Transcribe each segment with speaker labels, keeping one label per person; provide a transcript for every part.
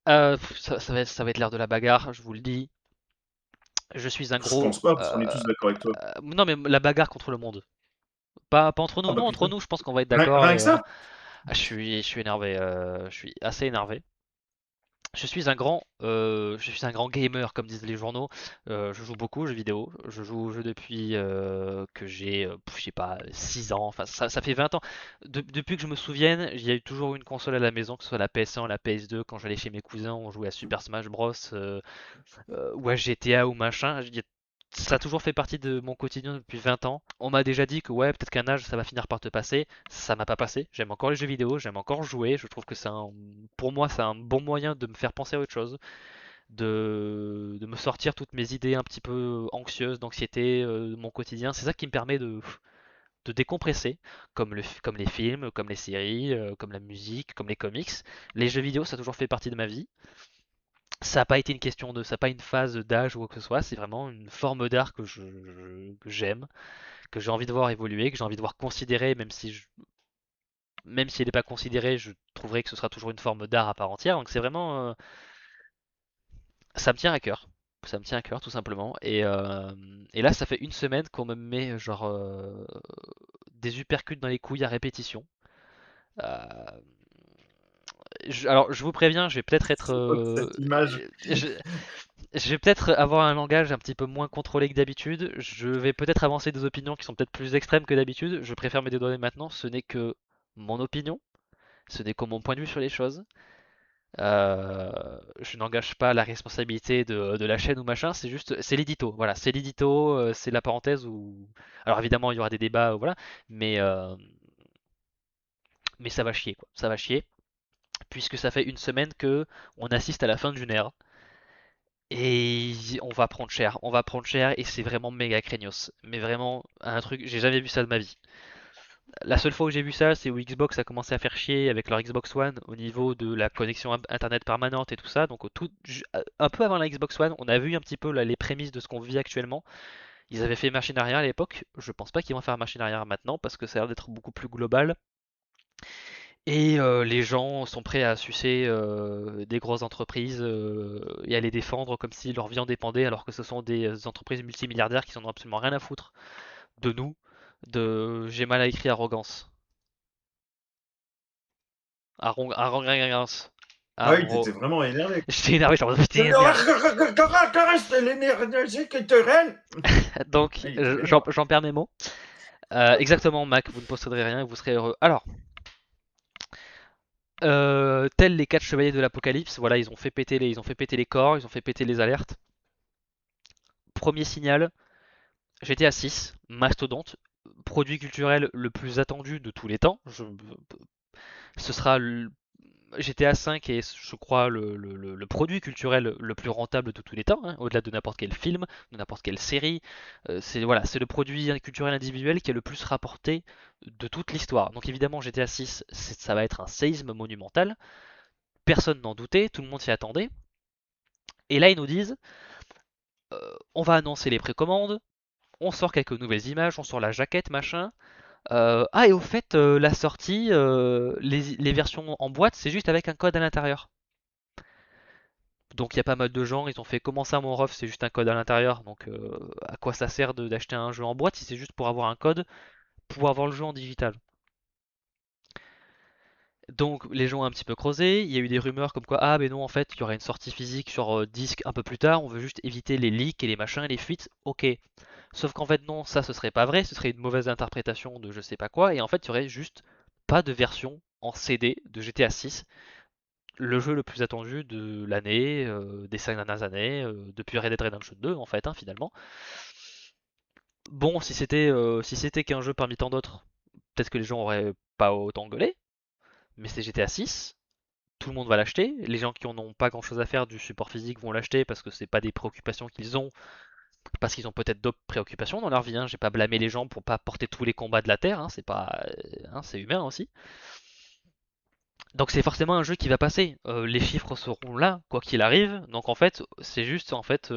Speaker 1: Ça va être l'ère de la bagarre, je vous le dis. Je suis un
Speaker 2: Je
Speaker 1: gros.
Speaker 2: pense pas, parce qu'on est tous d'accord avec toi.
Speaker 1: Non, mais la bagarre contre le monde. Pas entre
Speaker 2: Ah
Speaker 1: nous.
Speaker 2: bah
Speaker 1: Non, entre
Speaker 2: putain.
Speaker 1: nous, je pense qu'on va être d'accord.
Speaker 2: Rien que ça?
Speaker 1: Je suis énervé. Je suis assez énervé. Je suis un grand gamer comme disent les journaux. Je joue beaucoup aux jeux vidéo. Je joue aux jeux depuis que j'ai, je sais pas, 6 ans. Enfin, ça fait 20 ans. Depuis que je me souvienne, il y a eu toujours une console à la maison, que ce soit la PS1, la PS2. Quand j'allais chez mes cousins, on jouait à Super Smash Bros. Ou à GTA ou machin. Ça a toujours fait partie de mon quotidien depuis 20 ans. On m'a déjà dit que ouais, peut-être qu'un âge ça va finir par te passer. Ça m'a pas passé. J'aime encore les jeux vidéo, j'aime encore jouer. Je trouve que pour moi, c'est un bon moyen de me faire penser à autre chose, de me sortir toutes mes idées un petit peu anxieuses, d'anxiété, de mon quotidien. C'est ça qui me permet de décompresser, comme les films, comme les séries, comme la musique, comme les comics. Les jeux vidéo, ça a toujours fait partie de ma vie. Ça n'a pas été une question de, ça n'a pas une phase d'âge ou quoi que ce soit, c'est vraiment une forme d'art que j'aime, que j'ai envie de voir évoluer, que j'ai envie de voir considérer, même si elle n'est pas considérée, je trouverais que ce sera toujours une forme d'art à part entière. Donc c'est vraiment, ça me tient à cœur, ça me tient à cœur tout simplement. Et là, ça fait une semaine qu'on me met genre des uppercuts dans les couilles à répétition. Euh, alors je vous préviens, je vais peut-être être,
Speaker 2: C'est quoi cette image?
Speaker 1: je, Je vais peut-être avoir un langage un petit peu moins contrôlé que d'habitude. Je vais peut-être avancer des opinions qui sont peut-être plus extrêmes que d'habitude. Je préfère me dédouaner maintenant. Ce n'est que mon opinion. Ce n'est que mon point de vue sur les choses. Je n'engage pas la responsabilité de la chaîne ou machin. C'est juste, c'est l'édito. Voilà, c'est l'édito. C'est la parenthèse où. Alors évidemment, il y aura des débats, voilà. Mais, euh, mais ça va chier, quoi. Ça va chier. Puisque ça fait une semaine que on assiste à la fin d'une ère. Et on va prendre cher et c'est vraiment méga craignos. Mais vraiment un truc, j'ai jamais vu ça de ma vie. La seule fois où j'ai vu ça, c'est où Xbox a commencé à faire chier avec leur Xbox One au niveau de la connexion internet permanente et tout ça. Donc un peu avant la Xbox One, on a vu un petit peu les prémices de ce qu'on vit actuellement. Ils avaient fait machine arrière à l'époque. Je pense pas qu'ils vont faire machine arrière maintenant parce que ça a l'air d'être beaucoup plus global. Et les gens sont prêts à sucer des grosses entreprises et à les défendre comme si leur vie en dépendait, alors que ce sont des entreprises multimilliardaires qui n'en ont absolument rien à foutre de nous, de j'ai mal à écrire arrogance. Arrogance.
Speaker 2: Ah oui, t'étais
Speaker 1: Arro...
Speaker 2: vraiment énervé.
Speaker 1: J'étais énervé, genre
Speaker 2: C'est
Speaker 1: putain
Speaker 2: le
Speaker 1: merde.
Speaker 2: reste l'énergie culturelle.
Speaker 1: Donc
Speaker 2: Ah, il était vénère.
Speaker 1: j'en perds mes mots. Exactement, Mac, vous ne posséderez rien et vous serez heureux. Alors, tels les quatre chevaliers de l'Apocalypse, voilà, ils ont fait péter les corps, ils ont fait péter les alertes. Premier signal, GTA 6, Mastodonte, produit culturel le plus attendu de tous les temps. Ce sera GTA 5 est, je crois, le produit culturel le plus rentable de tous les temps, hein, au-delà de n'importe quel film, de n'importe quelle série. C'est voilà, c'est le produit culturel individuel qui est le plus rapporté de toute l'histoire. Donc évidemment, GTA 6, ça va être un séisme monumental. Personne n'en doutait, tout le monde s'y attendait. Et là, ils nous disent, on va annoncer les précommandes, on sort quelques nouvelles images, on sort la jaquette, machin. Et au fait, la sortie, les versions en boîte, c'est juste avec un code à l'intérieur. Donc il y a pas mal de gens, ils ont fait comment ça mon ref, c'est juste un code à l'intérieur. Donc à quoi ça sert d'acheter un jeu en boîte si c'est juste pour avoir un code, pour avoir le jeu en digital. Donc les gens ont un petit peu creusé, il y a eu des rumeurs comme quoi ah mais non en fait il y aurait une sortie physique sur disque un peu plus tard, on veut juste éviter les leaks et les machins et les fuites, ok. Sauf qu'en fait non, ça ce serait pas vrai, ce serait une mauvaise interprétation de je sais pas quoi, et en fait il y aurait juste pas de version en CD de GTA 6, le jeu le plus attendu de l'année, des 5 dernières années, depuis Red Dead Redemption 2 en fait, hein, finalement. Bon, si c'était qu'un jeu parmi tant d'autres, peut-être que les gens auraient pas autant gueulé, mais c'est GTA 6, tout le monde va l'acheter. Les gens qui en ont pas grand-chose à faire du support physique vont l'acheter parce que c'est pas des préoccupations qu'ils ont, parce qu'ils ont peut-être d'autres préoccupations dans leur vie. Hein. J'ai pas blâmé les gens pour pas porter tous les combats de la terre, hein. C'est pas, hein, c'est humain aussi. Donc c'est forcément un jeu qui va passer. Les chiffres seront là, quoi qu'il arrive. Donc en fait, c'est juste en fait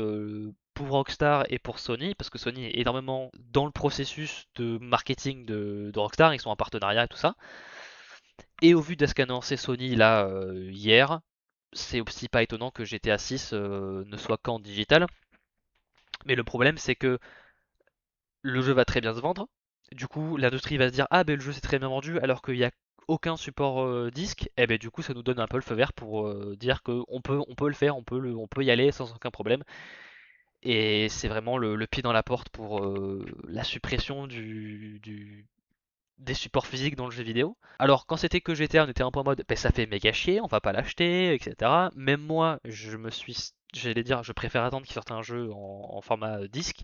Speaker 1: pour Rockstar et pour Sony, parce que Sony est énormément dans le processus de marketing de Rockstar, ils sont en partenariat et tout ça. Et au vu de ce qu'a annoncé Sony là hier, c'est aussi pas étonnant que GTA 6 ne soit qu'en digital. Mais le problème, c'est que le jeu va très bien se vendre. Du coup, l'industrie va se dire ah ben le jeu s'est très bien vendu alors qu'il n'y a aucun support disque. Et ben du coup, ça nous donne un peu le feu vert pour dire qu'on peut le faire, on peut y aller sans aucun problème. Et c'est vraiment le pied dans la porte pour la suppression des supports physiques dans le jeu vidéo. Alors quand c'était que GTA, on était un peu en mode ben, ça fait méga chier, on va pas l'acheter, etc. Même moi, j'allais dire, je préfère attendre qu'il sorte un jeu en format disque.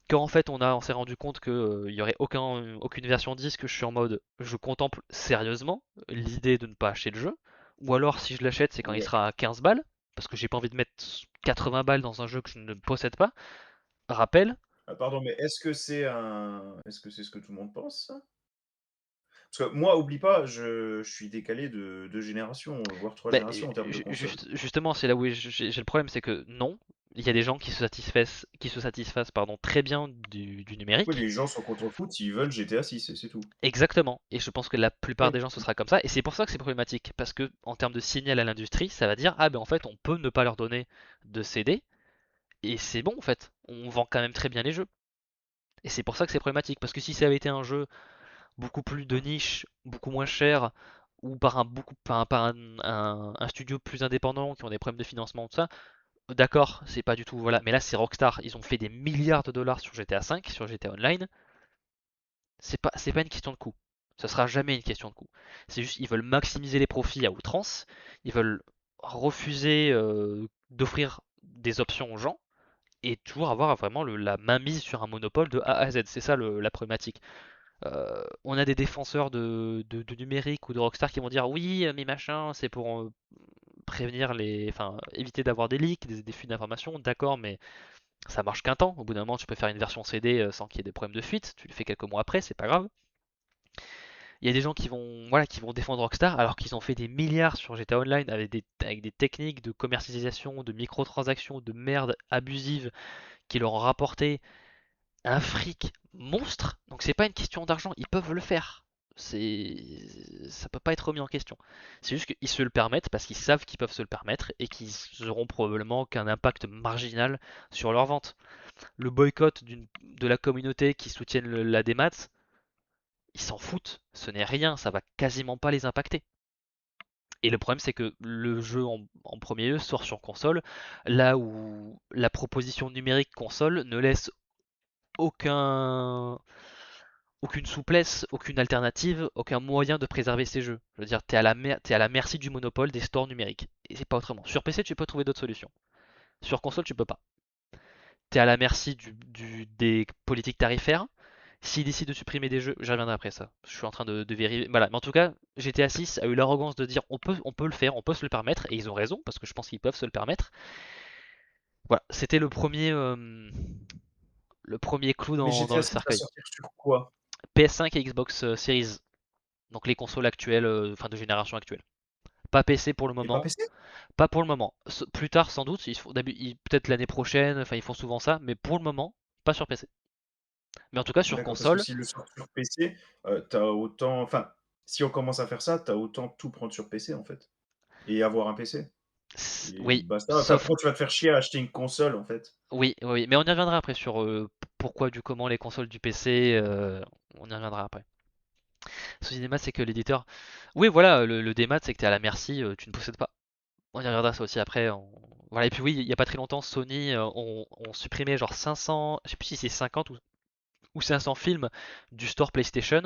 Speaker 1: Quand en fait on s'est rendu compte qu'il n'y aurait aucune version disque, je suis en mode je contemple sérieusement l'idée de ne pas acheter le jeu. Ou alors si je l'achète, c'est quand il
Speaker 2: Ouais.
Speaker 1: sera à 15 balles, parce que j'ai pas envie de mettre 80 balles dans un jeu que je ne possède pas. Rappel,
Speaker 2: Ah, pardon, mais est-ce que c'est ce que tout le monde pense, ça? Parce que moi, oublie pas, je suis décalé de 2 générations, voire 3
Speaker 1: bah,
Speaker 2: générations en termes de consoles.
Speaker 1: justement, c'est là où j'ai le problème, c'est que non, il y a des gens qui se satisfassent pardon, très bien du
Speaker 2: Oui,
Speaker 1: numérique.
Speaker 2: les gens sont contre foot, ils veulent GTA 6 et c'est tout.
Speaker 1: Exactement. Et je pense que la plupart
Speaker 2: Oui.
Speaker 1: des gens, ce sera comme ça. Et c'est pour ça que c'est problématique. Parce que, en termes de signal à l'industrie, ça va dire, ah ben en fait, on peut ne pas leur donner de CD. Et c'est bon, en fait. On vend quand même très bien les jeux. Et c'est pour ça que c'est problématique. Parce que si ça avait été un jeu beaucoup plus de niche, beaucoup moins cher, ou par un studio plus indépendant qui ont des problèmes de financement, tout ça, d'accord, c'est pas du tout. Voilà. Mais là, c'est Rockstar. Ils ont fait des milliards de dollars sur GTA V, sur GTA Online. C'est pas une question de coût. Ce sera jamais une question de coût. C'est juste ils veulent maximiser les profits à outrance. Ils veulent refuser d'offrir des options aux gens et toujours avoir vraiment la main mise sur un monopole de A à Z. C'est ça la problématique. On a des défenseurs de numérique ou de Rockstar qui vont dire oui, mais machin, c'est pour prévenir enfin, éviter d'avoir des leaks, des fuites d'informations. D'accord, mais ça marche qu'un temps. Au bout d'un moment, tu peux faire une version CD sans qu'il y ait des problèmes de fuite. Tu le fais quelques mois après, c'est pas grave. Il y a des gens qui vont, voilà, qui vont défendre Rockstar alors qu'ils ont fait des milliards sur GTA Online avec des techniques de commercialisation, de microtransactions, de merde abusive qui leur ont rapporté un fric monstre. Donc c'est pas une question d'argent, ils peuvent le faire. Ça peut pas être remis en question. C'est juste qu'ils se le permettent parce qu'ils savent qu'ils peuvent se le permettre et qu'ils auront probablement qu'un impact marginal sur leur vente. Le boycott de la communauté qui soutiennent la démat, ils s'en foutent. Ce n'est rien, ça va quasiment pas les impacter. Et le problème, c'est que le jeu en premier lieu sort sur console, là où la proposition numérique console ne laisse aucun, aucune souplesse, aucune alternative, aucun moyen de préserver ces jeux. Je veux dire, t'es à la merci du monopole des stores numériques. Et c'est pas autrement. Sur PC, tu peux trouver d'autres solutions. Sur console, tu peux pas. T'es à la merci des politiques tarifaires. S'ils décident de supprimer des jeux, j'y reviendrai après ça. Je suis en train de vérifier. Voilà, mais en tout cas, GTA 6 a eu l'arrogance de dire on peut le faire, on peut se le permettre, et ils ont raison, parce que je pense qu'ils peuvent se le permettre. Voilà, c'était le premier clou
Speaker 2: Mais
Speaker 1: dans
Speaker 2: GTA
Speaker 1: le
Speaker 2: 6 va
Speaker 1: cercueil.
Speaker 2: sortir sur quoi?
Speaker 1: PS5 et Xbox Series, donc les consoles actuelles, enfin de génération actuelle. Pas PC pour le
Speaker 2: Et pas
Speaker 1: moment,
Speaker 2: PC?
Speaker 1: pas pour le moment. Plus tard sans doute, peut-être l'année prochaine, enfin ils font souvent ça, mais pour le moment, pas sur PC. Mais en tout cas sur
Speaker 2: D'accord, parce que
Speaker 1: console,
Speaker 2: s'ils le sortent sur PC, tu autant enfin, si on commence à faire ça, tu as autant tout prendre sur PC, en fait et avoir un PC et
Speaker 1: oui,
Speaker 2: basta. Enfin,
Speaker 1: sauf
Speaker 2: pourquoi tu vas te faire chier à acheter une console, en fait?
Speaker 1: oui, oui, oui, mais on y reviendra après sur pourquoi du comment les consoles du PC, on y reviendra après. Ce cinéma, c'est que l'éditeur, oui, voilà, le démat, c'est que tu es à la merci, tu ne possèdes pas. On y reviendra ça aussi après. Voilà, et puis oui, il y a pas très longtemps, Sony ont supprimé genre 500, je sais plus si c'est 50 ou 500 films du store PlayStation,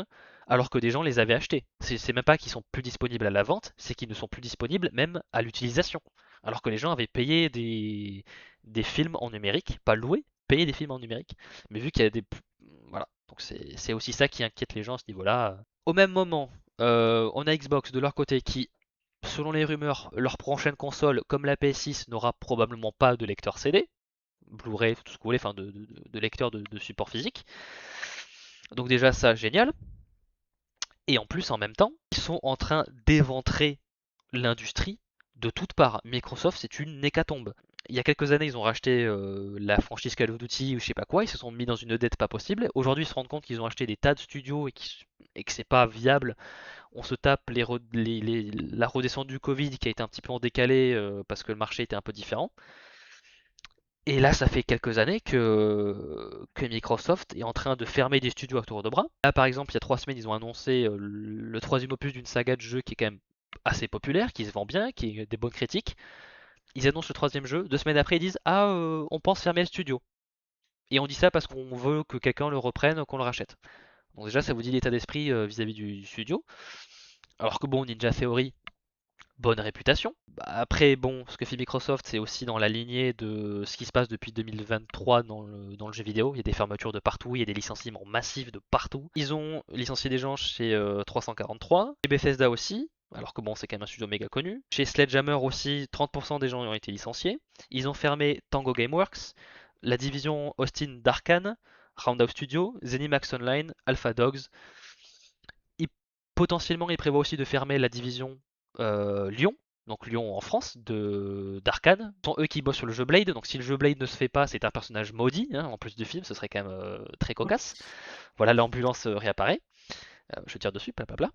Speaker 1: alors que des gens les avaient achetés. C'est même pas qu'ils sont plus disponibles à la vente, c'est qu'ils ne sont plus disponibles même à l'utilisation. Alors que les gens avaient payé des films en numérique, pas loué, payé des films en numérique. Mais vu qu'il y a des. Voilà. Donc c'est aussi ça qui inquiète les gens à ce niveau-là. Au même moment, on a Xbox de leur côté qui, selon les rumeurs, leur prochaine console, comme la PS6, n'aura probablement pas de lecteur CD. Blu-ray, tout ce que vous voulez, enfin de lecteur de support physique. Donc déjà ça, génial. Et en plus, en même temps, ils sont en train d'éventrer l'industrie de toutes parts. Microsoft, c'est une hécatombe. Il y a quelques années, ils ont racheté la franchise Call of Duty ou je sais pas quoi, ils se sont mis dans une dette pas possible. Aujourd'hui, ils se rendent compte qu'ils ont acheté des tas de studios et que c'est pas viable. On se tape la redescente du Covid qui a été un petit peu en décalé parce que le marché était un peu différent. Et là, ça fait quelques années que Microsoft est en train de fermer des studios à tour de bras. Là, par exemple, il y a 3 semaines, ils ont annoncé le troisième opus d'une saga de jeu qui est quand même assez populaire, qui se vend bien, qui a des bonnes critiques. Ils annoncent le troisième jeu, 2 semaines après, ils disent ah, on pense fermer le studio. Et on dit ça parce qu'on veut que quelqu'un le reprenne, qu'on le rachète. Donc déjà, ça vous dit l'état d'esprit vis-à-vis du studio. Alors que bon, Ninja Theory, bonne réputation. Bah, après, bon, ce que fait Microsoft, c'est aussi dans la lignée de ce qui se passe depuis 2023 dans le jeu vidéo. Il y a des fermetures de partout, il y a des licenciements massifs de partout. Ils ont licencié des gens chez 343, chez Bethesda aussi, alors que bon, c'est quand même un studio méga connu. Chez Sledgehammer aussi, 30% des gens ont été licenciés. Ils ont fermé Tango Gameworks, la division Austin d'Arkane, Roundhouse Studio, Zenimax Online, Alpha Dogs. Ils- Potentiellement, ils prévoient aussi de fermer la division Lyon, donc Lyon en France, d'Arkane. Ce sont eux qui bossent sur le jeu Blade, donc si le jeu Blade ne se fait pas, c'est un personnage maudit, hein, en plus du film, ce serait quand même très cocasse. Voilà, l'ambulance réapparaît, je tire dessus, blablabla.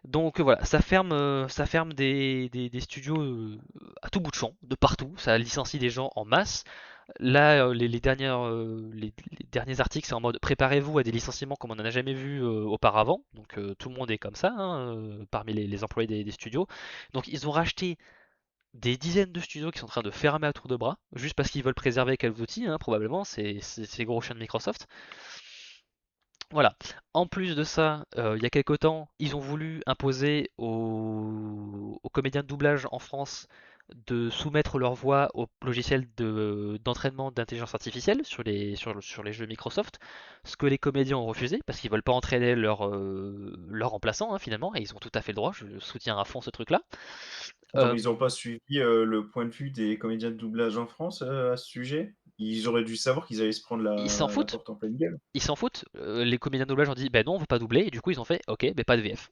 Speaker 1: Donc voilà, ça ferme des studios à tout bout de champ, de partout, ça licencie des gens en masse. Là, les derniers articles, c'est en mode préparez-vous à des licenciements comme on n'en a jamais vu auparavant. Donc tout le monde est comme ça parmi les employés des studios. Donc ils ont racheté des dizaines de studios qui sont en train de fermer à tour de bras, juste parce qu'ils veulent préserver Call of Duty, hein, probablement, c'est gros chiens de Microsoft. Voilà. En plus de ça, il y a quelques temps, ils ont voulu imposer aux comédiens de doublage en France de soumettre leur voix au logiciel d'entraînement d'intelligence artificielle sur les jeux Microsoft, ce que les comédiens ont refusé parce qu'ils veulent pas entraîner leur remplaçant finalement, et ils ont tout à fait le droit, je soutiens à fond ce truc-là.
Speaker 2: Attends,
Speaker 1: Euh,
Speaker 2: mais ils ont pas suivi le point de vue des comédiens de doublage en France à ce sujet? Ils auraient dû savoir qu'ils allaient se prendre
Speaker 1: Ils s'en
Speaker 2: la
Speaker 1: foutent,
Speaker 2: porte en pleine gueule.
Speaker 1: ils s'en foutent. Les comédiens de doublage ont dit ben non, on veut pas doubler, et du coup ils ont fait ok, mais pas de VF.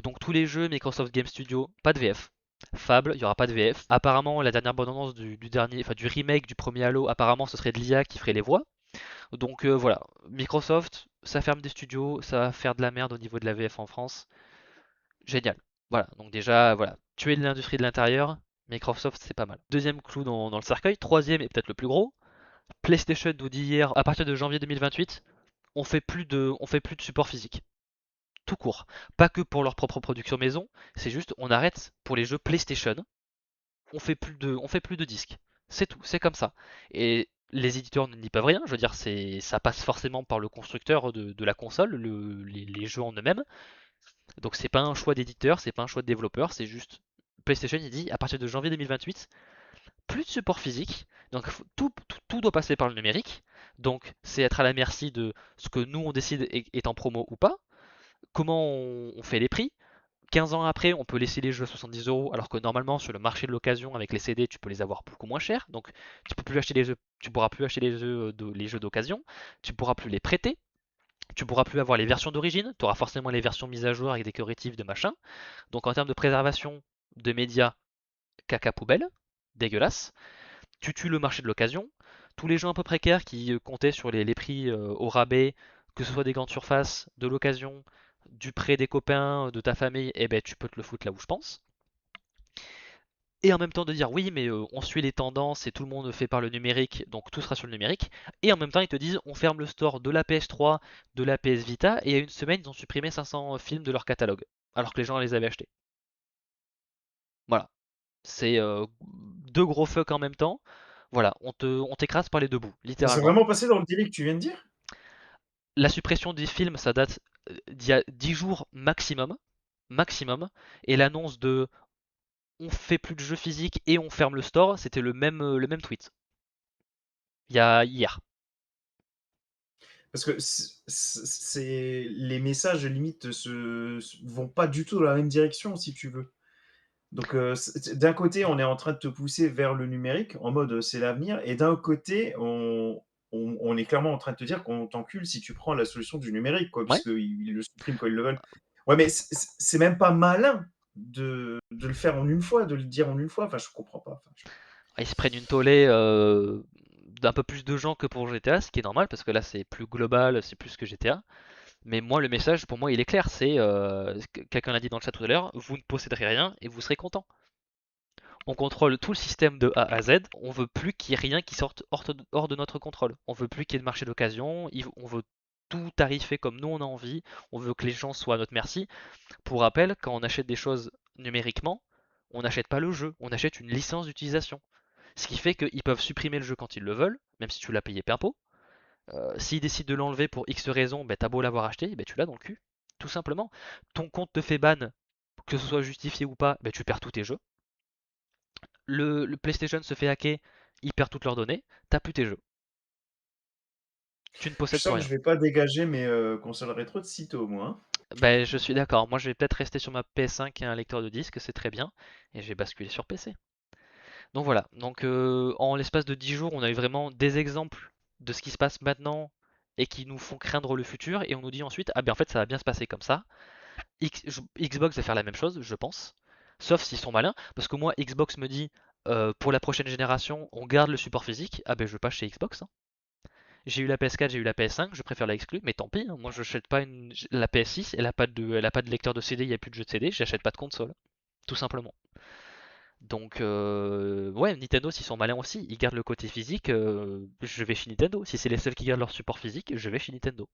Speaker 1: Donc tous les jeux Microsoft Game Studio, pas de VF. Fable, il y aura pas de VF. Apparemment, la dernière bande-annonce du dernier, enfin du remake du premier Halo, apparemment ce serait de l'IA qui ferait les voix. Donc voilà, Microsoft, ça ferme des studios, ça va faire de la merde au niveau de la VF en France. Génial. Voilà, donc déjà, voilà, tuer l'industrie de l'intérieur, Microsoft c'est pas mal. Deuxième clou dans le cercueil, troisième et peut-être le plus gros, PlayStation nous dit hier, à partir de janvier 2028, on fait plus de support physique. Tout court. Pas que pour leur propre production maison, c'est juste on arrête pour les jeux PlayStation, on fait plus de disques. C'est tout, c'est comme ça. Et les éditeurs n'y peuvent rien, je veux dire, ça passe forcément par le constructeur de la console, les jeux en eux-mêmes. Donc c'est pas un choix d'éditeur, c'est pas un choix de développeur, c'est juste PlayStation il dit à partir de janvier 2028, plus de support physique, donc tout doit passer par le numérique. Donc c'est être à la merci de ce que nous on décide est en promo ou pas, comment on fait les prix. 15 ans après, on peut laisser les jeux à 70 € alors que normalement sur le marché de l'occasion avec les CD, tu peux les avoir beaucoup moins cher. Donc tu peux plus acheter les jeux, tu pourras plus acheter les jeux d'occasion, tu pourras plus les prêter, tu pourras plus avoir les versions d'origine, tu auras forcément les versions mises à jour avec des correctifs de machin. Donc en termes de préservation de médias, caca poubelle, dégueulasse. Tu tues le marché de l'occasion. Tous les gens un peu précaires qui comptaient sur les prix au rabais, que ce soit des grandes surfaces, de l'occasion, du prêt des copains, de ta famille, eh ben tu peux te le foutre là où je pense. Et en même temps de dire oui mais on suit les tendances et tout le monde fait par le numérique, donc tout sera sur le numérique. Et en même temps ils te disent on ferme le store de la PS3, de la PS Vita, et il y a une semaine ils ont supprimé 500 films de leur catalogue, alors que les gens les avaient achetés. Voilà, c'est deux gros fuck en même temps. Voilà, on t'écrase par les deux bouts,
Speaker 2: Ça s'est
Speaker 1: littéralement.
Speaker 2: vraiment passé dans le délai que tu viens de dire?
Speaker 1: La suppression des films, ça date d'il y a 10 jours maximum, maximum, et l'annonce de on fait plus de jeux physiques et on ferme le store, c'était le même tweet. Il y a hier.
Speaker 2: Parce que les messages limite vont pas du tout dans la même direction, si tu veux. Donc, d'un côté, on est en train de te pousser vers le numérique, en mode c'est l'avenir, et d'un côté, on est clairement en train de te dire qu'on t'encule si tu prends la solution du numérique, quoi,
Speaker 1: Ouais.
Speaker 2: parce qu'ils le suppriment quand ils le veulent. Ouais, mais c'est même pas malin de le faire en une fois, de le dire en une fois. Enfin, je comprends pas. Enfin,
Speaker 1: Ils se prennent une tollée d'un peu plus de gens que pour GTA, ce qui est normal parce que là c'est plus global, c'est plus que GTA. Mais moi, le message pour moi il est clair, c'est quelqu'un l'a dit dans le chat tout à l'heure, vous ne posséderez rien et vous serez content. On contrôle tout le système de A à Z. On veut plus qu'il y ait rien qui sorte hors de notre contrôle. On veut plus qu'il y ait de marché d'occasion. On veut tout tarifer comme nous on a envie. On veut que les gens soient à notre merci. Pour rappel, quand on achète des choses numériquement, on n'achète pas le jeu, on achète une licence d'utilisation. Ce qui fait qu'ils peuvent supprimer le jeu quand ils le veulent, même si tu l'as payé plein pot. S'ils décident de l'enlever pour X raison, ben, t'as beau l'avoir acheté, ben, tu l'as dans le cul. Tout simplement. Ton compte te fait ban, que ce soit justifié ou pas, ben, tu perds tous tes jeux. Le PlayStation se fait hacker, ils perdent toutes leurs données, t'as plus tes jeux. Tu ne
Speaker 2: Je
Speaker 1: possèdes plus
Speaker 2: sens que
Speaker 1: rien.
Speaker 2: je vais pas dégager mes consoles rétro de sitôt, moi, hein.
Speaker 1: Ben, je suis d'accord. Moi, je vais peut-être rester sur ma PS5 et un lecteur de disque, c'est très bien. Et je vais basculer sur PC. Donc voilà. Donc en l'espace de 10 jours, on a eu vraiment des exemples de ce qui se passe maintenant et qui nous font craindre le futur. Et on nous dit ensuite, ah ben en fait, ça va bien se passer comme ça. Xbox va faire la même chose, je pense. Sauf s'ils sont malins. Parce que moi, Xbox me dit, pour la prochaine génération, on garde le support physique. Ah ben je veux pas chez Xbox, hein. J'ai eu la PS4, j'ai eu la PS5, je préfère la exclue, mais tant pis, hein, moi je n'achète pas la PS6, elle a pas de lecteur de CD, il n'y a plus de jeu de CD, j'achète pas de console, tout simplement. Donc ouais, Nintendo s'ils sont malins aussi, ils gardent le côté physique, je vais chez Nintendo. Si c'est les seuls qui gardent leur support physique, je vais chez Nintendo.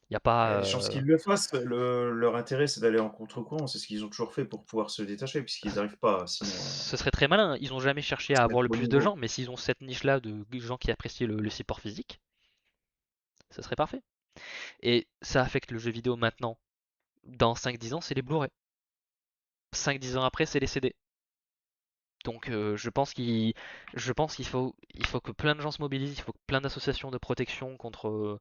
Speaker 1: Il y a
Speaker 2: Il y
Speaker 1: pas
Speaker 2: a des chances qu'ils le fassent. Leur intérêt, c'est d'aller en contre-courant. C'est ce qu'ils ont toujours fait pour pouvoir se détacher, puisqu'ils n'arrivent pas, sinon,
Speaker 1: ce serait très malin, ils ont jamais cherché à
Speaker 2: se
Speaker 1: avoir
Speaker 2: mettre
Speaker 1: le
Speaker 2: au
Speaker 1: plus de
Speaker 2: niveau.
Speaker 1: gens, mais s'ils ont cette niche-là de gens qui apprécient le support physique, ce serait parfait. Et ça affecte le jeu vidéo maintenant. Dans 5-10 ans, c'est les Blu-ray. 5-10 ans après, c'est les CD. Donc je pense il faut que plein de gens se mobilisent, il faut que plein d'associations de protection contre,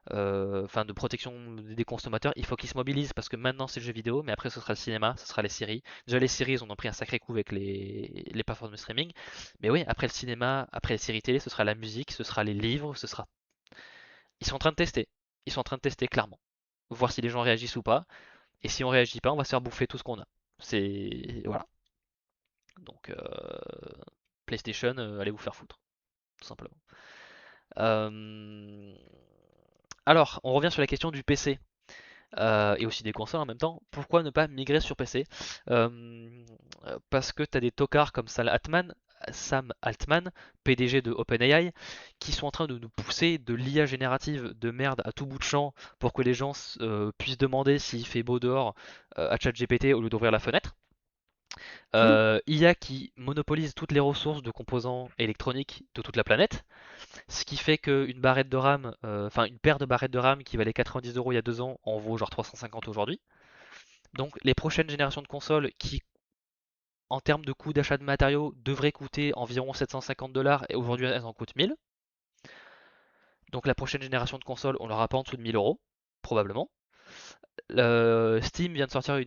Speaker 1: enfin de protection des consommateurs, il faut qu'ils se mobilisent parce que maintenant c'est le jeu vidéo, mais après ce sera le cinéma, ce sera les séries. Déjà les séries, ils en ont pris un sacré coup avec les plateformes de streaming, mais oui, après le cinéma, après les séries télé, ce sera la musique, ce sera les livres, ce sera. Ils sont en train de tester, ils sont en train de tester clairement, voir si les gens réagissent ou pas, et si on réagit pas, on va se faire bouffer tout ce qu'on a. C'est voilà. Donc PlayStation, allez vous faire foutre, tout simplement. Euh, Alors, on revient sur la question du PC et aussi des consoles en même temps. Pourquoi ne pas migrer sur PC? Parce que tu as des tocards comme Sam Altman, PDG de OpenAI, qui sont en train de nous pousser de l'IA générative de merde à tout bout de champ pour que les gens puissent demander s'il fait beau dehors à ChatGPT au lieu d'ouvrir la fenêtre.
Speaker 2: Qui?
Speaker 1: IA qui monopolise toutes les ressources de composants électroniques de toute la planète, ce qui fait qu'une barrette de RAM, enfin une paire de barrettes de RAM qui valait 90 euros il y a 2 ans en vaut genre 350 aujourd'hui. Donc les prochaines générations de consoles qui, en termes de coût d'achat de matériaux, devraient coûter environ 750 $ et aujourd'hui elles en coûtent 1000. Donc la prochaine génération de consoles, on l'aura pas en dessous de 1000 euros, probablement. Steam vient de sortir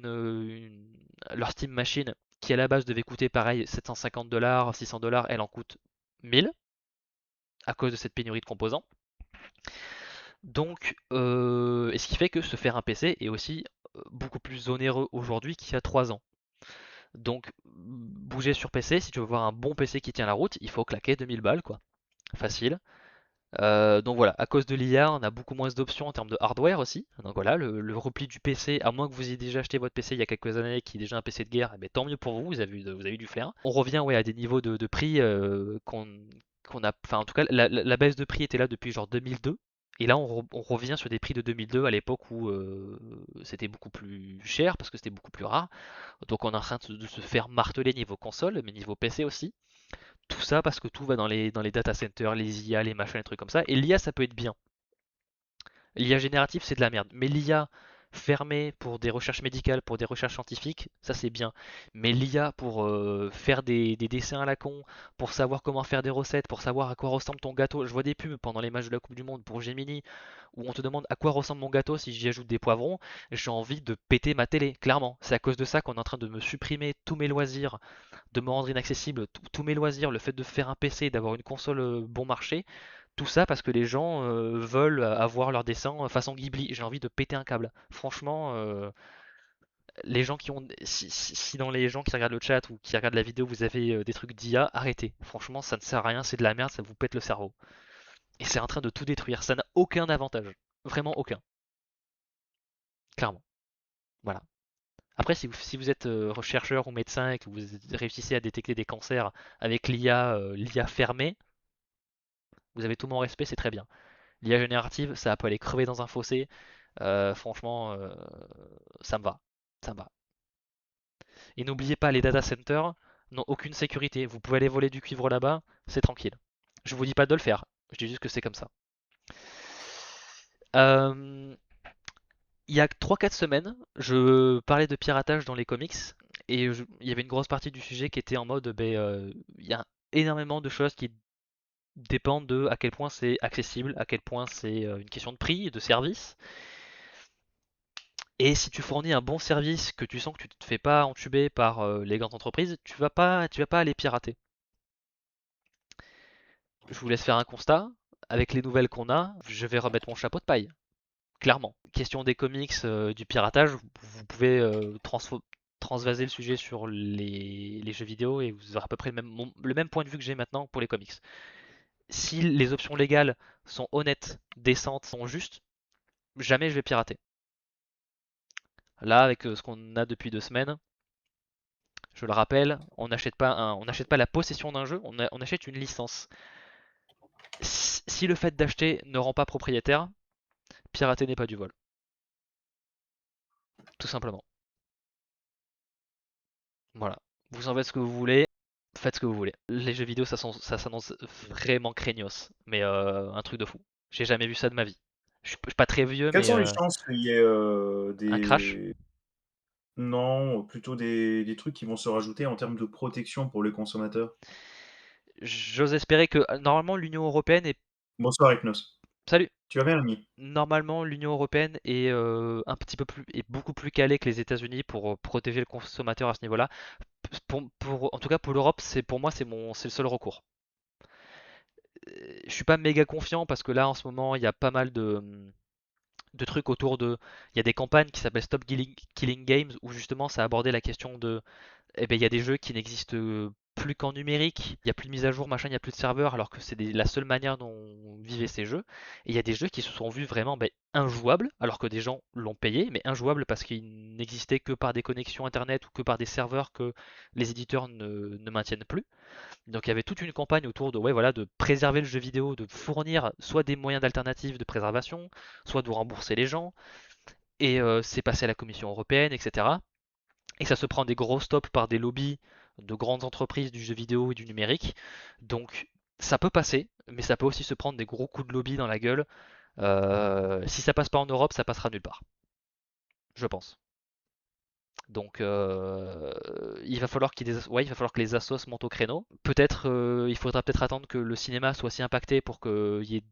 Speaker 1: leur Steam Machine qui à la base devait coûter pareil 750 $, 600 $, elle en coûte 1000 à cause de cette pénurie de composants. Donc, et ce qui fait que se faire un PC est aussi beaucoup plus onéreux aujourd'hui qu'il y a 3 ans. Donc, bouger sur PC, si tu veux voir un bon PC qui tient la route, il faut claquer 2000 balles, quoi. Facile. Donc voilà, à cause de l'IA, on a beaucoup moins d'options en termes de hardware aussi. Donc voilà, le repli du PC, à moins que vous ayez déjà acheté votre PC il y a quelques années, qui est déjà un PC de guerre, eh bien, tant mieux pour vous, vous avez eu du flair. On revient ouais, à des niveaux de prix qu'on a. Enfin, en tout cas, la baisse de prix était là depuis genre 2002. Et là, on revient sur des prix de 2002 à l'époque où c'était beaucoup plus cher parce que c'était beaucoup plus rare. Donc on est en train de se faire marteler niveau console, mais niveau PC aussi. Tout ça parce que tout va dans les data centers, les IA, les machins, les trucs comme ça. Et l'IA, ça peut être bien. L'IA générative, c'est de la merde. Mais l'IA fermée pour des recherches médicales, pour des recherches scientifiques, ça c'est bien. Mais l'IA pour faire des dessins à la con, pour savoir comment faire des recettes, pour savoir à quoi ressemble ton gâteau. Je vois des pubs pendant les matchs de la Coupe du Monde pour Gemini où on te demande à quoi ressemble mon gâteau si j'y ajoute des poivrons. J'ai envie de péter ma télé, clairement. C'est à cause de ça qu'on est en train de me supprimer tous mes loisirs, de me rendre inaccessible tous mes loisirs, le fait de faire un PC, d'avoir une console bon marché, tout ça parce que les gens veulent avoir leur dessin façon Ghibli. J'ai envie de péter un câble. Franchement, Les gens qui ont, si dans les gens qui regardent le chat ou qui regardent la vidéo, vous avez des trucs d'IA, arrêtez. Franchement, ça ne sert à rien, c'est de la merde, ça vous pète le cerveau. Et c'est en train de tout détruire. Ça n'a aucun avantage, vraiment aucun, clairement. Voilà. Après, si vous êtes chercheur ou médecin et que vous réussissez à détecter des cancers avec l'IA fermée, vous avez tout mon respect, c'est très bien. L'IA générative, ça peut aller crever dans un fossé. Franchement, ça me va. Ça me va. Et n'oubliez pas, les data centers n'ont aucune sécurité. Vous pouvez aller voler du cuivre là-bas, c'est tranquille. Je vous dis pas de le faire, je dis juste que c'est comme ça. Euh, il y a 3-4 semaines, je parlais de piratage dans les comics et il y avait une grosse partie du sujet qui était en mode il y a énormément de choses qui dépendent de à quel point c'est accessible, à quel point c'est une question de prix, de service. Et si tu fournis un bon service, que tu sens que tu te fais pas entuber par les grandes entreprises, tu vas pas aller pirater. Je vous laisse faire un constat. Avec les nouvelles qu'on a, je vais remettre mon chapeau de paille. Clairement. Question des comics, du piratage, vous pouvez transvaser le sujet sur les jeux vidéo et vous aurez à peu près le même point de vue que j'ai maintenant pour les comics. Si les options légales sont honnêtes, décentes, sont justes, jamais je vais pirater. Là, avec ce qu'on a depuis 2 semaines, je le rappelle, on n'achète pas la possession d'un jeu, on achète une licence. Si le fait d'acheter ne rend pas propriétaire, pirater n'est pas du vol. Tout simplement. Voilà. Vous en faites ce que vous voulez, faites ce que vous voulez. Les jeux vidéo, ça s'annonce vraiment craignos, mais un truc de fou. J'ai jamais vu ça de ma vie. Je suis pas très vieux,
Speaker 2: Quelles
Speaker 1: mais
Speaker 2: sont les chances qu'il y ait
Speaker 1: un crash.
Speaker 2: des. Non, plutôt des trucs qui vont se rajouter en termes de protection pour les consommateurs?
Speaker 1: J'ose espérer que normalement l'Union européenne est.
Speaker 2: Bonsoir, Hypnos.
Speaker 1: Salut.
Speaker 2: Tu vas bien, l'ami?
Speaker 1: Normalement, l'Union européenne est un petit peu plus, est beaucoup plus calée que les États-Unis pour protéger le consommateur à ce niveau-là. En tout cas, pour l'Europe, pour moi, c'est le seul recours. Je suis pas méga confiant parce que là, en ce moment, il y a pas mal de trucs autour de. Il y a des campagnes qui s'appellent Stop Killing Games où justement ça a abordé la question de. Eh ben, il y a des jeux qui n'existent plus qu'en numérique, il n'y a plus de mise à jour, machin, il n'y a plus de serveurs, alors que c'est la seule manière dont vivaient ces jeux. Et il y a des jeux qui se sont vus vraiment injouables, alors que des gens l'ont payé, mais injouables parce qu'ils n'existaient que par des connexions internet ou que par des serveurs que les éditeurs ne maintiennent plus. Donc il y avait toute une campagne autour de, ouais, voilà, de préserver le jeu vidéo, de fournir soit des moyens d'alternative de préservation, soit de rembourser les gens. Et c'est passé à la Commission européenne, etc. Et ça se prend des gros stops par des lobbies de grandes entreprises du jeu vidéo et du numérique. Donc ça peut passer, mais ça peut aussi se prendre des gros coups de lobby dans la gueule. Si ça passe pas en Europe, ça passera nulle part, je pense. Donc il va falloir que les assos montent au créneau. Peut-être il faudra peut-être attendre que le cinéma soit aussi impacté pour qu'il y ait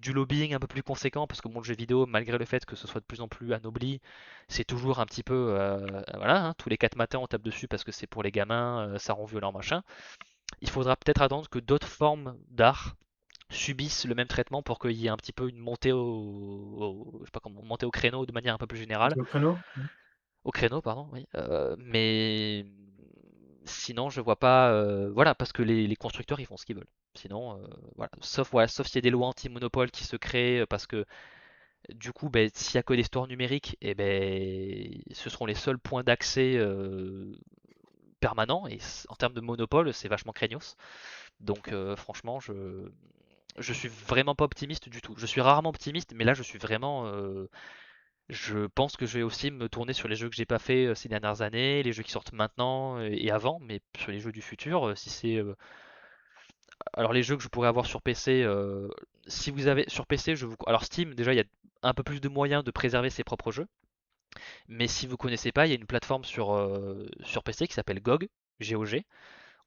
Speaker 1: du lobbying un peu plus conséquent parce que bon, le jeu vidéo, malgré le fait que ce soit de plus en plus anobli, c'est toujours un petit peu voilà, hein, tous les 4 matins on tape dessus parce que c'est pour les gamins, ça rend violent machin. Il faudra peut-être attendre que d'autres formes d'art subissent le même traitement pour qu'il y ait un petit peu une montée je sais pas comment, montée au créneau de manière un peu plus générale.
Speaker 2: Le créneau?
Speaker 1: Au créneau, pardon, oui. Mais sinon, je vois pas. Voilà, parce que les constructeurs ils font ce qu'ils veulent. Sinon, voilà, sauf s'il y a des lois anti-monopole qui se créent, parce que du coup, ben, s'il y a que des stores numériques, et ben, ce seront les seuls points d'accès permanents. Et en termes de monopole, c'est vachement craignos. Donc, franchement, je suis vraiment pas optimiste du tout. Je suis rarement optimiste, mais là, je suis vraiment. Je pense que je vais aussi me tourner sur les jeux que j'ai pas fait ces dernières années, les jeux qui sortent maintenant et avant, mais sur les jeux du futur, si c'est alors les jeux que je pourrais avoir sur PC, si vous avez sur PC, alors Steam déjà il y a un peu plus de moyens de préserver ses propres jeux, mais si vous connaissez pas, il y a une plateforme sur PC qui s'appelle GOG, GOG,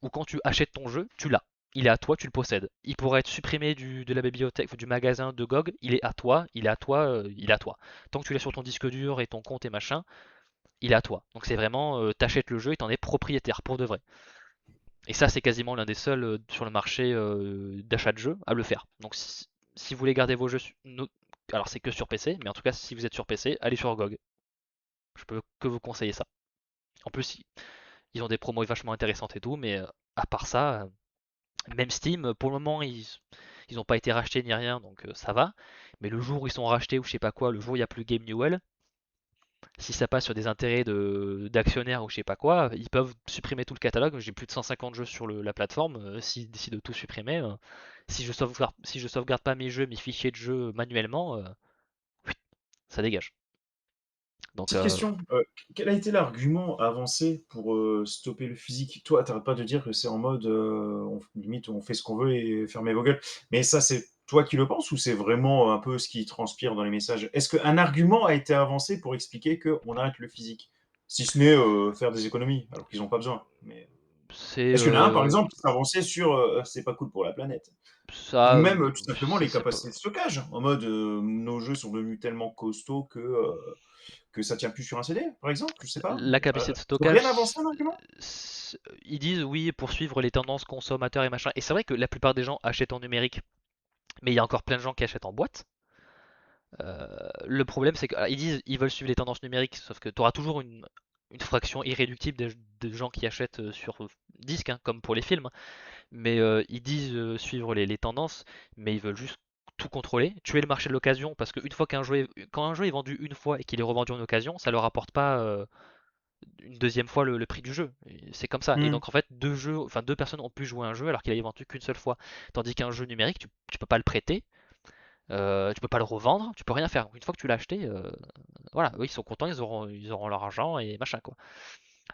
Speaker 1: où quand tu achètes ton jeu, tu l'as. Il est à toi, tu le possèdes. Il pourrait être supprimé de la bibliothèque, du magasin de GOG, il est à toi, il est à toi, il est à toi. Tant que tu l'as sur ton disque dur et ton compte et machin, il est à toi. Donc c'est vraiment, t'achètes le jeu et t'en es propriétaire pour de vrai. Et ça, c'est quasiment l'un des seuls sur le marché d'achat de jeux à le faire. Donc si vous voulez garder vos jeux, alors c'est que sur PC, mais en tout cas, si vous êtes sur PC, allez sur GOG. Je peux que vous conseiller ça. En plus, ils ont des promos vachement intéressantes et tout, mais à part ça, même Steam, pour le moment, ils n'ont pas été rachetés ni rien, donc ça va. Mais le jour où ils sont rachetés ou je sais pas quoi, le jour où il n'y a plus Game Newell, si ça passe sur des intérêts d'actionnaires ou je sais pas quoi, ils peuvent supprimer tout le catalogue. J'ai plus de 150 jeux sur la plateforme. S'ils décident de tout supprimer, si je sauvegarde pas mes jeux, mes fichiers de jeux manuellement, ça dégage. Donc
Speaker 2: Petite question, quel a été l'argument avancé pour stopper le physique? Toi, t'arrêtes pas de dire que c'est en mode, limite, on fait ce qu'on veut et fermez vos gueules. Mais ça, c'est toi qui le penses ou c'est vraiment un peu ce qui transpire dans les messages? Est-ce qu'un argument a été avancé pour expliquer qu'on arrête le physique? Si ce n'est faire des économies, alors qu'ils n'ont pas besoin. Mais
Speaker 1: c'est
Speaker 2: est-ce qu'il y en a un, par exemple, qui s'est avancé sur c'est pas cool pour la planète? Ou
Speaker 1: ça,
Speaker 2: même tout simplement les
Speaker 1: c'est pas.
Speaker 2: capacités de stockage, en mode nos jeux sont devenus tellement costauds que ça tient plus sur un CD, par exemple, je sais pas.
Speaker 1: La capacité de
Speaker 2: Rien
Speaker 1: stockage,
Speaker 2: avancé un argument?
Speaker 1: ils disent oui pour suivre les tendances consommateurs et machin. Et c'est vrai que la plupart des gens achètent en numérique, mais il y a encore plein de gens qui achètent en boîte. Le problème, c'est qu'ils disent ils veulent suivre les tendances numériques, sauf que tu auras toujours une fraction irréductible de gens qui achètent sur disque, hein, comme pour les films. Mais ils disent suivre les tendances, mais ils veulent juste tout contrôler, tuer le marché de l'occasion, parce qu'une fois quand un jeu est vendu une fois et qu'il est revendu en occasion, ça leur apporte pas une deuxième fois le prix du jeu. C'est comme ça. Et
Speaker 2: Hmm.
Speaker 1: donc en fait, deux personnes ont pu jouer un jeu alors qu'il a été vendu qu'une seule fois. Tandis qu'un jeu numérique, tu peux pas le prêter, tu peux pas le revendre, tu peux rien faire. Une fois que tu l'as acheté, voilà, eux ils sont contents, ils auront leur argent et machin quoi.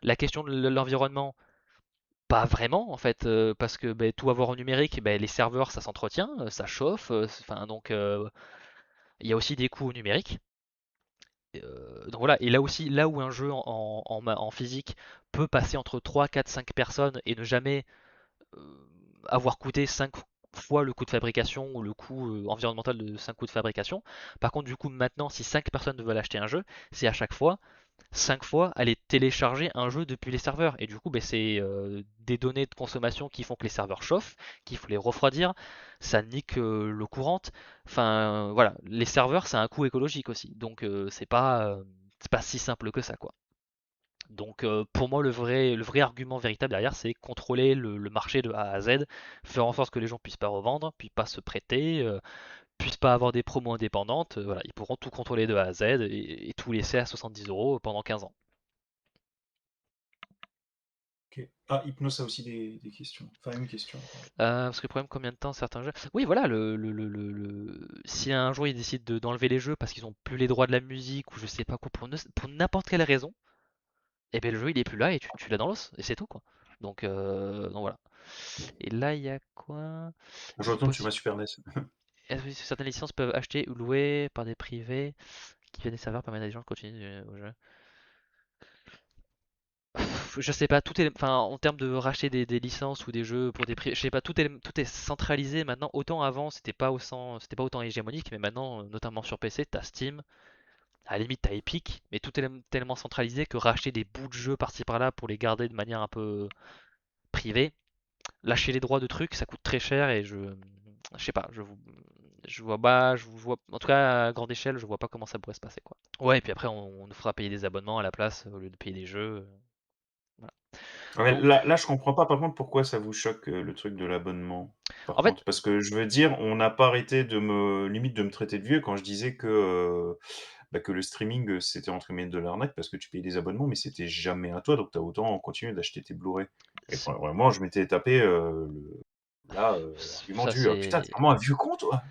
Speaker 1: La question de l'environnement, pas vraiment en fait, parce que ben, tout avoir en numérique, ben, les serveurs ça s'entretient, ça chauffe, enfin donc il y a aussi des coûts au numérique. Donc voilà, et là aussi, là où un jeu en physique peut passer entre 3, 4, 5 personnes et ne jamais avoir coûté 5 fois le coût de fabrication ou le coût environnemental de 5 coûts de fabrication. Par contre, du coup, maintenant, si 5 personnes veulent acheter un jeu, c'est à chaque fois 5 fois aller télécharger un jeu depuis les serveurs. Et du coup, ben, c'est des données de consommation qui font que les serveurs chauffent, qu'il faut les refroidir, ça nique l'eau courante. Enfin, voilà, les serveurs, c'est un coût écologique aussi. Donc, c'est pas si simple que ça, quoi. Donc pour moi le vrai argument véritable derrière c'est contrôler le marché de A à Z, faire en sorte que les gens puissent pas revendre, puissent pas se prêter, puissent pas avoir des promos indépendantes, voilà, ils pourront tout contrôler de A à Z et tout laisser à 70 € pendant 15 ans.
Speaker 2: Ok. Ah, Hypnos a aussi des questions. Enfin, une question. Pardon.
Speaker 1: Parce que le problème combien de temps certains jeux. Oui voilà, si un jour ils décident d'enlever les jeux parce qu'ils ont plus les droits de la musique ou je sais pas quoi pour n'importe quelle raison, et ben le jeu il est plus là et tu l'as dans l'os et c'est tout quoi. Donc voilà. Et là il y a quoi?
Speaker 2: Je
Speaker 1: Est-ce qu'il est
Speaker 2: retourne sur ma
Speaker 1: possible
Speaker 2: Super NES.
Speaker 1: Est-ce que certaines licences peuvent acheter ou louer par des privés qui viennent des serveurs permettent à des gens de continuer au jeu? Je sais pas, enfin, en termes de racheter des licences ou des jeux pour des privés, je sais pas, tout est centralisé maintenant. Autant avant, c'était pas autant hégémonique, mais maintenant, notamment sur PC, t'as Steam, à la limite t'as Epic, mais tout est tellement centralisé que racheter des bouts de jeux par-ci par-là pour les garder de manière un peu privée, lâcher les droits de trucs, ça coûte très cher et je sais pas, je vois pas, en tout cas à grande échelle, je vois pas comment ça pourrait se passer quoi. Ouais, et puis après on nous fera payer des abonnements à la place au lieu de payer des jeux. Voilà.
Speaker 2: Ouais,
Speaker 1: Donc,
Speaker 2: là, je comprends pas, par contre, pourquoi ça vous choque, le truc de l'abonnement, par
Speaker 1: en fait,
Speaker 2: contre. Parce que je veux dire, on n'a pas arrêté limite de me traiter de vieux quand je disais que le streaming, c'était entre guillemets de l'arnaque parce que tu payais des abonnements, mais c'était jamais à toi, donc tu as autant continué d'acheter tes Blu-ray. Et
Speaker 1: c'est-
Speaker 2: vraiment, je m'étais tapé, l'argument
Speaker 1: ça
Speaker 2: du: «Putain, tu
Speaker 1: c'est
Speaker 2: vraiment un vieux con, toi!»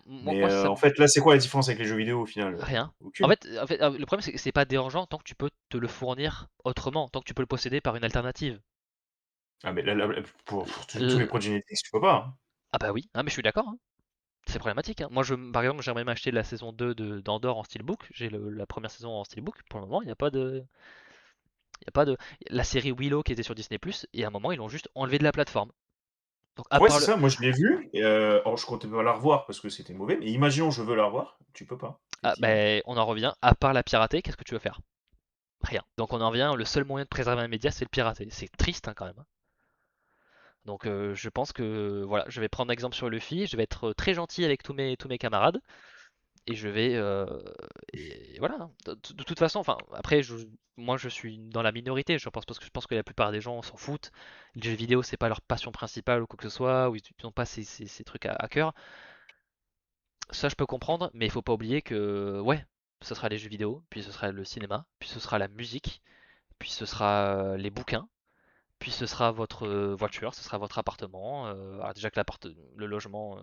Speaker 1: moi,
Speaker 2: Mais,
Speaker 1: moi ça
Speaker 2: en
Speaker 1: me
Speaker 2: fait, là, c'est quoi la différence avec les jeux vidéo au final?
Speaker 1: rien. En
Speaker 2: Aucune.
Speaker 1: fait, en fait, le problème c'est que c'est pas dérangeant tant que tu peux te le fournir autrement, tant que tu peux le posséder par une alternative.
Speaker 2: Ah mais là, pour tous les
Speaker 1: L-
Speaker 2: produits Netflix, tu peux pas, hein.
Speaker 1: Ah bah oui, ah, mais je suis d'accord, hein. C'est problématique, hein. Moi, par exemple, j'aimerais m'acheter la saison 2 d'Andor en steelbook. J'ai la première saison en steelbook. Pour le moment, il n'y a pas de. Il y a pas de. La série Willow qui était sur Disney+, et à un moment, ils l'ont juste enlevé de la plateforme. Donc, à
Speaker 2: Ouais,
Speaker 1: part
Speaker 2: c'est
Speaker 1: le.
Speaker 2: ça, moi je l'ai vu et alors je comptais pas la revoir parce que c'était mauvais, mais imaginons je veux la revoir, tu peux pas,
Speaker 1: Ah,
Speaker 2: effectivement.
Speaker 1: ben, on en revient. À part la pirater, qu'est-ce que tu veux faire? Rien. Donc, on en revient. Le seul moyen de préserver un média, c'est le pirater. C'est triste, hein, quand même, hein. Donc, je pense que. Voilà, je vais prendre exemple sur Luffy. Je vais être très gentil avec tous mes camarades. et je vais et voilà, hein. De toute façon, enfin après moi je suis dans la minorité, je pense parce que je pense que la plupart des gens s'en foutent. Les jeux vidéo c'est pas leur passion principale ou quoi que ce soit, ou ils n'ont pas ces trucs à cœur. Ça je peux comprendre, mais il faut pas oublier que ouais, ce sera les jeux vidéo, puis ce sera le cinéma, puis ce sera la musique, puis ce sera les bouquins, puis ce sera votre voiture, ce sera votre appartement. Alors déjà que le logement,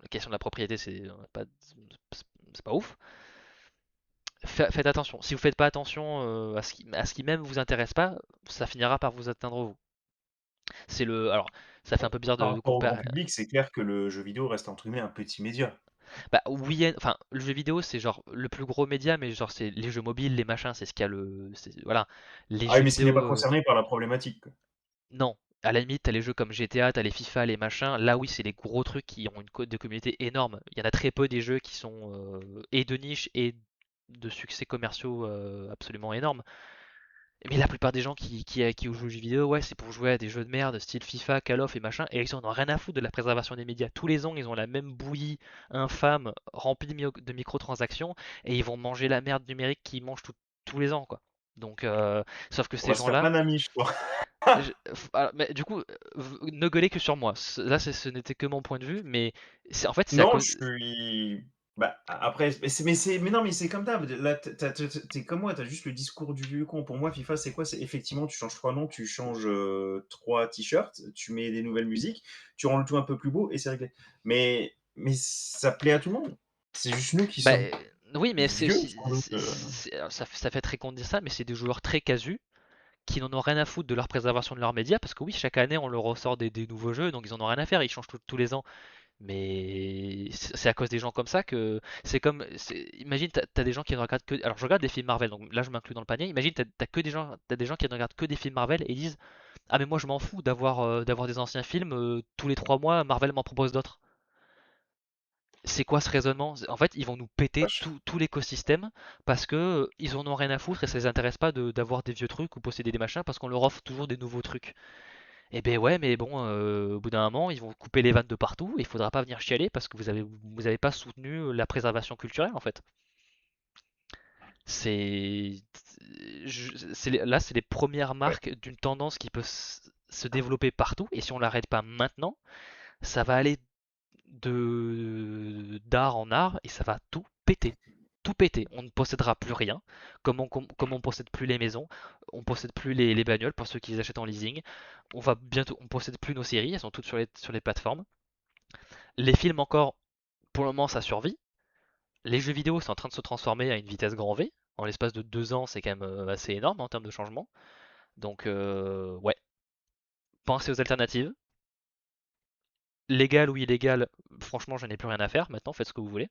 Speaker 1: la question de la propriété pas c'est pas ouf. Faites attention. Si vous faites pas attention à ce qui même vous intéresse pas, ça finira par vous atteindre vous. Alors ça fait un peu bizarre
Speaker 2: Par
Speaker 1: de
Speaker 2: rapport au grand
Speaker 1: comparer.
Speaker 2: public, c'est clair que le jeu vidéo reste entre guillemets un petit média.
Speaker 1: Bah oui, enfin le jeu vidéo c'est genre le plus gros média, mais genre c'est les jeux mobiles, les machins, c'est ce qu'il y a voilà, les
Speaker 2: Ah oui,
Speaker 1: jeux
Speaker 2: mais ce qui n'est
Speaker 1: vidéo.
Speaker 2: pas concerné par la problématique, quoi.
Speaker 1: Non. À la limite, t'as les jeux comme GTA, t'as les FIFA, les machins. Là, oui, c'est les gros trucs qui ont une cote de communauté énorme. Il y en a très peu des jeux qui sont et de niche et de succès commerciaux absolument énormes. Mais la plupart des gens qui jouent aux jeux vidéo, ouais, c'est pour jouer à des jeux de merde, style FIFA, Call of et machin, et ils en ont rien à foutre de la préservation des médias. Tous les ans, ils ont la même bouillie infâme, remplie de microtransactions, et ils vont manger la merde numérique qu'ils mangent tous les ans, quoi. Donc, sauf que
Speaker 2: On
Speaker 1: ces
Speaker 2: va se faire
Speaker 1: gens-là,
Speaker 2: plein d'amis, je crois.
Speaker 1: mais du coup, ne gueulez que sur moi. Là, ce n'était que mon point de vue, mais en fait, c'est à
Speaker 2: Non,
Speaker 1: cause.
Speaker 2: je suis bah, après, mais non, mais c'est comme d'hab. Là, tu comme moi, tu as juste le discours du vieux con. Pour moi, FIFA, c'est quoi? C'est effectivement, tu changes 3 noms, tu changes, 3 t-shirts, tu mets des nouvelles musiques, tu rends le tout un peu plus beau et c'est réglé. Mais ça plaît à tout le monde. C'est juste nous qui
Speaker 1: Bah,
Speaker 2: sommes
Speaker 1: oui, mais c'est
Speaker 2: vieux,
Speaker 1: aussi.
Speaker 2: sans doute,
Speaker 1: Alors, ça fait très con de dire ça, mais c'est des joueurs très casus qui n'en ont rien à foutre de leur préservation de leurs médias, parce que oui, chaque année, on leur ressort des nouveaux jeux, donc ils en ont rien à faire, ils changent tous les ans. Mais c'est à cause des gens comme ça que c'est comme. Imagine, t'as des gens qui ne regardent que. Alors, je regarde des films Marvel, donc là, je m'inclus dans le panier. Imagine, t'as des gens qui ne regardent que des films Marvel et ils disent ah, mais moi, je m'en fous d'avoir des anciens films, tous les 3 mois, Marvel m'en propose d'autres. C'est quoi ce raisonnement? En fait, ils vont nous péter
Speaker 2: vache.
Speaker 1: tout l'écosystème parce que ils en ont rien à foutre et ça les intéresse pas d'avoir des vieux trucs ou posséder des machins parce qu'on leur offre toujours des nouveaux trucs. Et ben ouais, mais bon, au bout d'un moment, ils vont couper les vannes de partout et il faudra pas venir chialer parce que vous avez pas soutenu la préservation culturelle en fait. C'est, là, c'est les premières
Speaker 2: Ouais.
Speaker 1: marques d'une tendance qui peut se développer partout et si on l'arrête pas maintenant, ça va aller de d'art en art et ça va tout péter. Tout péter. On ne possédera plus rien. Comme on possède plus les maisons, on possède plus les bagnoles pour ceux qui les achètent en leasing. On possède plus nos séries, elles sont toutes sur les plateformes. Les films encore, pour le moment, ça survit. Les jeux vidéo sont en train de se transformer à une vitesse grand V. En l'espace de 2 ans, c'est quand même assez énorme en termes de changement. Donc, ouais, pensez aux alternatives. Légales ou illégales, franchement, je n'ai plus rien à faire. Maintenant, faites ce que vous voulez.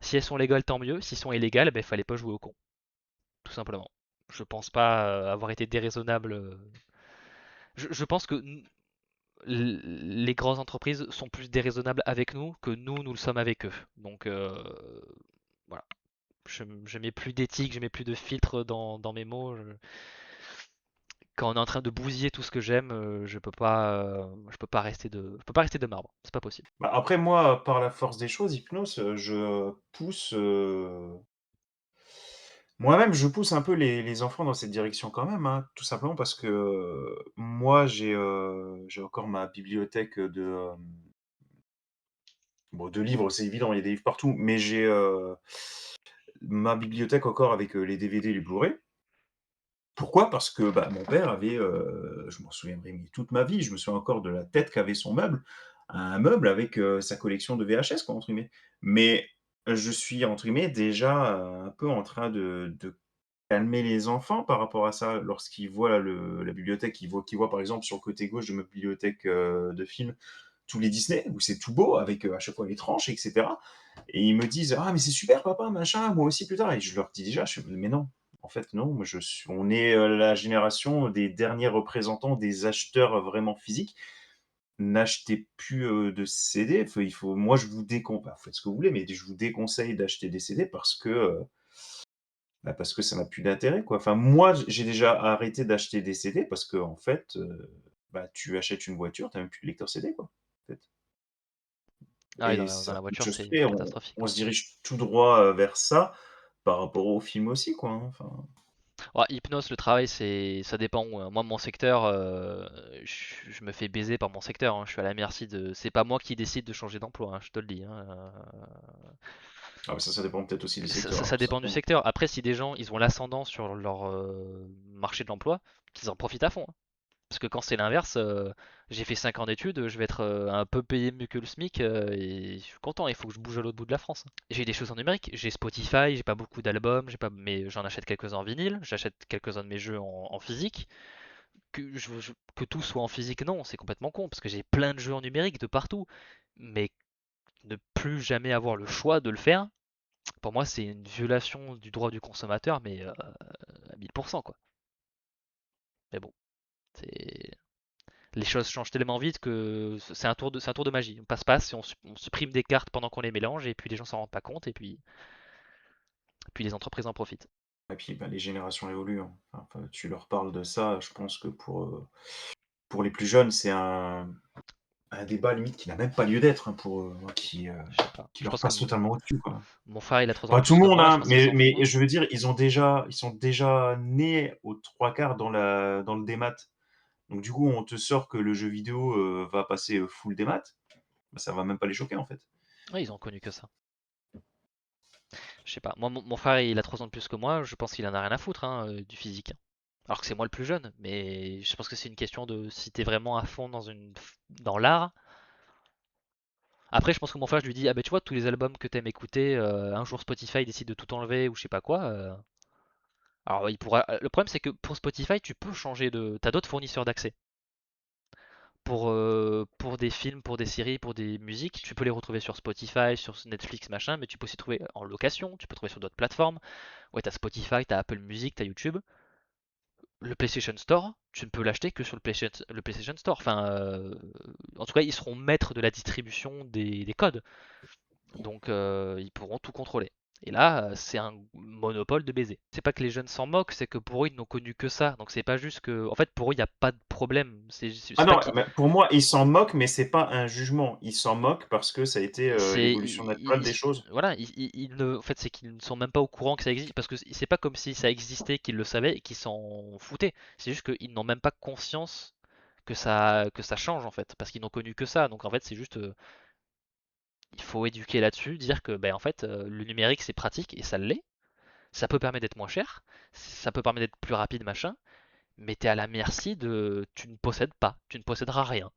Speaker 1: Si elles sont légales, tant mieux. Si elles sont illégales, ben, fallait pas jouer au con, tout simplement. Je pense pas avoir été déraisonnable. Je pense que les grandes entreprises sont plus déraisonnables avec nous que nous le sommes avec eux. Donc voilà. Je mets plus d'éthique, je mets plus de filtre dans mes mots. Quand on est en train de bousiller tout ce que j'aime, je peux pas rester de marbre. C'est pas possible.
Speaker 2: Bah, après moi, par la force des choses, Hypnose, je pousse, moi-même, je pousse un peu les enfants dans cette direction quand même, hein. Tout simplement parce que, moi, j'ai encore ma bibliothèque, bon, de livres, c'est évident, il y a des livres partout, mais j'ai, ma bibliothèque encore avec, les DVD, les Blu-ray. Pourquoi? Parce que, bah, mon père avait, je m'en souviendrai mais toute ma vie, je me souviens encore de la tête qu'avait son meuble, un meuble avec, sa collection de VHS quoi, entre guillemets. Mais je suis, entre guillemets, déjà, un peu en train de calmer les enfants par rapport à ça. Lorsqu'ils voient la bibliothèque, ils voient par exemple sur le côté gauche de ma bibliothèque, de films, tous les Disney, où c'est tout beau avec, à chaque fois les tranches et cetera. Et ils me disent: «Ah mais c'est super papa, machin, moi aussi plus tard» et je leur dis déjà, je fais: «Mais non, en fait non, moi on est, la génération des derniers représentants des acheteurs, vraiment physiques. N'achetez plus, de CD, moi je vous faites ce que vous voulez, mais je vous déconseille d'acheter des CD parce que ça n'a plus d'intérêt, quoi. Enfin, moi, j'ai déjà arrêté d'acheter des CD parce qu'en fait, bah, tu achètes une voiture, tu as même plus de lecteur CD, quoi, en fait.
Speaker 1: Ah oui,
Speaker 2: Et
Speaker 1: dans
Speaker 2: ça
Speaker 1: la
Speaker 2: peu de
Speaker 1: voiture,
Speaker 2: choses
Speaker 1: c'est
Speaker 2: près,
Speaker 1: catastrophique,
Speaker 2: on
Speaker 1: ouais.
Speaker 2: se dirige tout droit, vers ça, par rapport au film aussi, quoi, hein, enfin.
Speaker 1: Ouais, Hypnose, le travail, ça dépend où, hein. Moi, mon secteur, je me fais baiser par mon secteur, hein. Je suis à la merci de. C'est pas moi qui décide de changer d'emploi, hein, je te le dis, hein.
Speaker 2: Ah bah, ça dépend peut-être aussi des secteurs,
Speaker 1: Ça
Speaker 2: alors ça,
Speaker 1: dépend du
Speaker 2: bon.
Speaker 1: secteur. Après, si des gens, ils ont l'ascendant sur leur marché de l'emploi, qu'ils en profitent à fond, hein. Parce que quand c'est l'inverse, j'ai fait 5 ans d'études, je vais être un peu payé mieux que le SMIC et je suis content, il faut que je bouge à l'autre bout de la France, hein. J'ai des choses en numérique, j'ai Spotify, j'ai pas beaucoup d'albums, mais j'en achète quelques-uns en vinyle, j'achète quelques-uns de mes jeux en physique. Que tout soit en physique, non, c'est complètement con, parce que j'ai plein de jeux en numérique de partout. Mais ne plus jamais avoir le choix de le faire, pour moi, c'est une violation du droit du consommateur, mais à 1000%, quoi. Mais bon, c'est les choses changent tellement vite que c'est un tour de magie. On passe-passe, et on supprime des cartes pendant qu'on les mélange, et puis les gens s'en rendent pas compte, et puis les entreprises en profitent.
Speaker 2: Et puis, bah, les générations évoluent, hein. Enfin, tu leur parles de ça, je pense que pour les plus jeunes, c'est un débat limite qui n'a même pas lieu d'être, hein, pour eux, hein,
Speaker 1: Je sais pas.
Speaker 2: qui
Speaker 1: Je
Speaker 2: leur
Speaker 1: pense que
Speaker 2: passe totalement au-dessus, quoi.
Speaker 1: mon frère, il a 3 ans de
Speaker 2: Pas tout
Speaker 1: plus
Speaker 2: le
Speaker 1: que
Speaker 2: monde,
Speaker 1: moi, je
Speaker 2: hein,
Speaker 1: pense qu'il
Speaker 2: mais
Speaker 1: s'en fout, hein.
Speaker 2: je veux dire, ils sont déjà nés aux 3 quarts dans le démat. Donc du coup, on te sort que le jeu vidéo, va passer, full démat, bah, ça va même pas les choquer, en fait.
Speaker 1: Ouais, ils ont connu que ça. Je sais pas. Moi, mon frère, il a 3 ans de plus que moi, je pense qu'il en a rien à foutre, hein, du physique, hein. Alors que c'est moi le plus jeune, mais je pense que c'est une question de si t'es vraiment à fond dans l'art. Après, je pense que mon frère, je lui dis, ah ben tu vois, tous les albums que t'aimes écouter, un jour Spotify décide de tout enlever ou je sais pas quoi. Alors il pourra. Le problème, c'est que pour Spotify, tu peux changer de. T'as d'autres fournisseurs d'accès. Pour des films, pour des séries, pour des musiques, tu peux les retrouver sur Spotify, sur Netflix, machin, mais tu peux aussi trouver en location, tu peux trouver sur d'autres plateformes. Ouais, t'as Spotify, t'as Apple Music, t'as YouTube. Le PlayStation Store, tu ne peux l'acheter que sur le PlayStation Store. Enfin, en tout cas, ils seront maîtres de la distribution des codes. Donc, ils pourront tout contrôler. Et là, c'est un monopole de baiser. C'est pas que les jeunes s'en moquent, c'est que pour eux, ils n'ont connu que ça. Donc, c'est pas juste que. En fait, pour eux, il n'y a pas de problème.
Speaker 2: Ah
Speaker 1: C'est pas
Speaker 2: non,
Speaker 1: qu'ils.
Speaker 2: mais pour moi, ils s'en moquent, mais c'est pas un jugement. Ils s'en moquent parce que ça a été,
Speaker 1: C'est.
Speaker 2: l'évolution naturelle des choses.
Speaker 1: Voilà, en fait, c'est qu'ils ne sont même pas au courant que ça existe. Parce que c'est pas comme si ça existait qu'ils le savaient et qu'ils s'en foutaient. C'est juste qu'ils n'ont même pas conscience que ça change en fait, parce qu'ils n'ont connu que ça. Donc en fait, c'est juste, il faut éduquer là-dessus, dire que ben en fait, le numérique c'est pratique et ça l'est. Ça peut permettre d'être moins cher, ça peut permettre d'être plus rapide, machin, mais t'es à la merci de, tu ne possèdes pas, tu ne posséderas rien.